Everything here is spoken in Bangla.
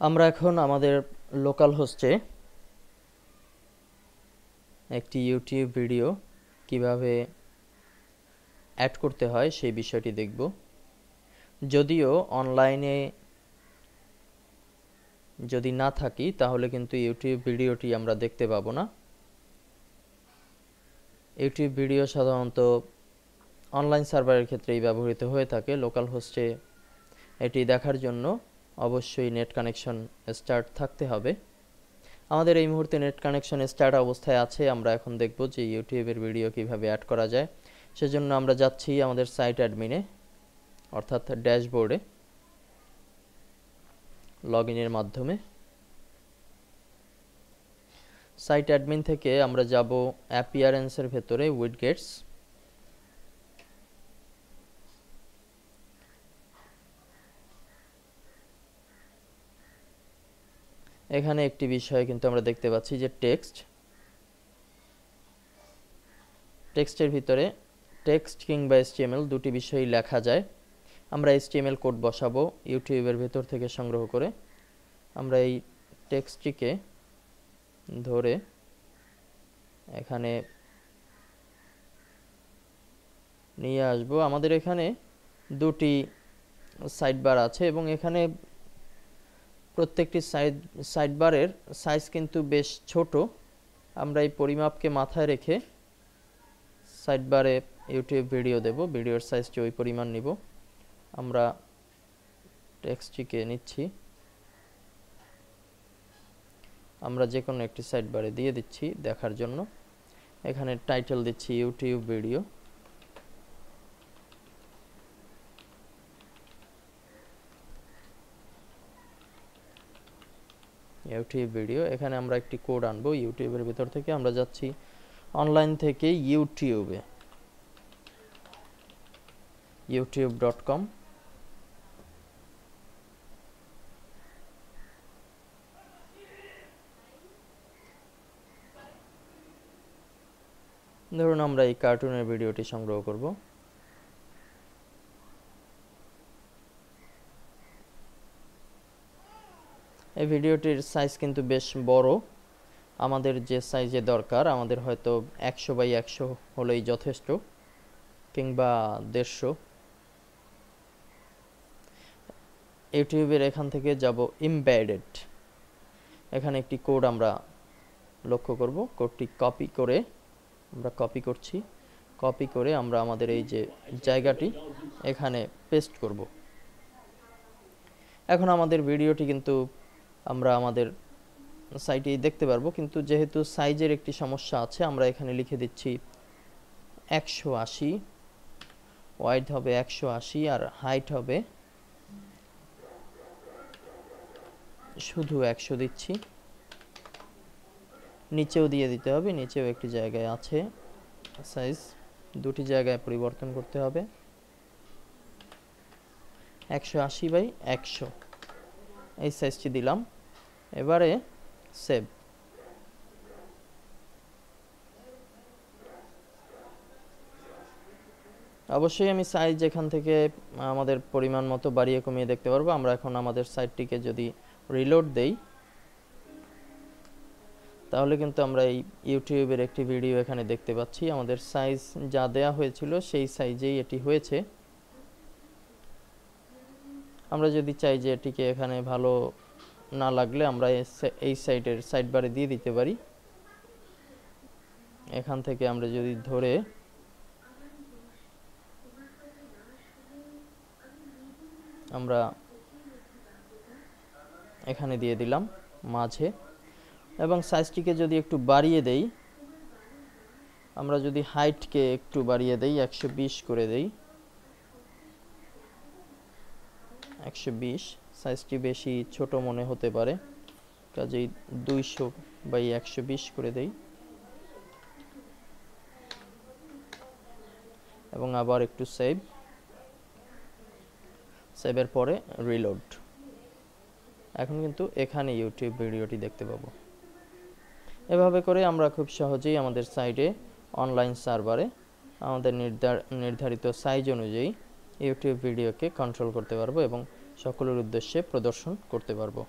আমরা এখন আমাদের লোকাল হোস্টে একটি ইউটিউব ভিডিও কিভাবে অ্যাড করতে হয় সেই বিষয়টি দেখব। যদিও অনলাইনে যদি না থাকি তাহলে কিন্তু ইউটিউব ভিডিওটি আমরা দেখতে পাবো না। ইউটিউব ভিডিও সাধারণত অনলাইন সার্ভারের ক্ষেত্রেই ব্যবহৃত হয়ে থাকে। লোকাল হোস্টে এটি দেখার জন্য অবশ্যই নেট কানেকশন স্টার্ট থাকতে হবে। আমাদের এই মুহূর্তে নেট কানেকশন স্টার্ট অবস্থায় আছে। আমরা এখন দেখব যে ইউটিউবের ভিডিও কিভাবে অ্যাড করা যায়। সেজন্য আমরা যাচ্ছি আমাদের সাইট অ্যাডমিনে অর্থাৎ ড্যাশবোর্ডে লগ ইনের মাধ্যমে। সাইট অ্যাডমিন থেকে আমরা যাব অ্যাপিয়ারেন্সের ভেতরে উইডগেটস। এখানে একটি বিষয় কিন্তু আমরা দেখতে পাচ্ছি যে টেক্সটের ভিতরে টেক্সট কিংবা HTML দুটি বিষয়ই লেখা যায়। আমরা HTML কোড বসাবো ইউটিউবের ভেতর থেকে সংগ্রহ করে। আমরা এই টেক্সটটিকে ধরে এখানে নিয়ে আসব। আমাদের এখানে দুটি সাইডবার আছে এবং এখানে প্রত্যেকটি সাইডবারের সাইজ কিন্তু বেশ ছোট। আমরা এই পরিমাপকে মাথায় রেখে সাইডবারে ইউটিউব ভিডিও দেব। ভিডিওর সাইজটি ওই পরিমাণ নিব। আমরা টেক্সটটিকে নিচ্ছি, আমরা যে কোনো একটি সাইডবারে দিয়ে দিচ্ছি দেখার জন্য। এখানে টাইটেল দিচ্ছি ইউটিউব ভিডিও। এখানে আমরা একটি কোড আনবো ইউটিউবের ভিতর থেকে। আমরা যাচ্ছি অনলাইন থেকে ইউটিউবে, youtube.com। ধরুন আমরা এই কার্টুনের ভিডিওটি সংগ্রহ করব। এই ভিডিওটির সাইজ কিন্তু বেশ বড়। আমাদের যে সাইজে দরকার, আমাদের হয়তো 100x100 হলেই যথেষ্ট, কিংবা 150। ইউটিউবের এখান থেকে যাব এমবেডেড। এখানে একটি কোড আমরা লক্ষ্য করব। কোডটি কপি করে আমরা কপি করে আমরা আমাদের এই যে জায়গাটি এখানে পেস্ট করব। এখন আমাদের ভিডিওটি কিন্তু আমরা আমাদের সাইটেই দেখতে পারবো, কিন্তু যেহেতু সাইজের একটি সমস্যা আছে আমরা এখানে লিখে দিচ্ছি 180। ওয়াইড হবে 180 আর হাইট হবে শুধু 100 দিচ্ছি। নিচেও দিয়ে দিতে হবে, নিচেও একটি জায়গায় আছে সাইজ, দুটি জায়গায় পরিবর্তন করতে হবে। 180x100 এই সাইজটি দিলাম। এবারে সেভ। অবশ্যই আমি সাইজ এখান থেকে আমাদের পরিমাণ মতো বাড়িয়ে কমিয়ে দেখতে পারবো। আমরা এখন আমাদের সাইটটিকে যদি রিলোড দেই তাহলে কিন্তু আমরা এই ইউটিউবের একটি ভিডিও এখানে দেখতে পাচ্ছি। আমাদের সাইজ যা দেয়া হয়েছিল সেই সাইজেই এটি হয়েছে। আমরা যদি চাই যে এটিকে এখানে ভালো না লাগলে আমরা এই সাইটের সাইডবারে দিয়ে দিতে পারি। এখান থেকে আমরা যদি ধরে আমরা এখানে দিয়ে দিলাম মাঝে, এবং সাইজটিকে যদি একটু বাড়িয়ে দেই, আমরা যদি হাইটকে একটু বাড়িয়ে দেই 120 করে দেই, 120। সাইজটি বেশি ছোট মনে হতে পারে, কাজেই 200/120 করে দেই এবং আবার একটু সেভের পরে রিলোড। এখন কিন্তু এখানে ইউটিউব ভিডিওটি দেখতে পাবো। এভাবে করে আমরা খুব সহজেই আমাদের সাইটে অনলাইন সার্ভারে আমাদের নির্ধারিত সাইজ অনুযায়ী ইউটিউব ভিডিওকে কন্ট্রোল করতে পারবো এবং সকলের উদ্দেশ্যে প্রদর্শন করতে পারবো।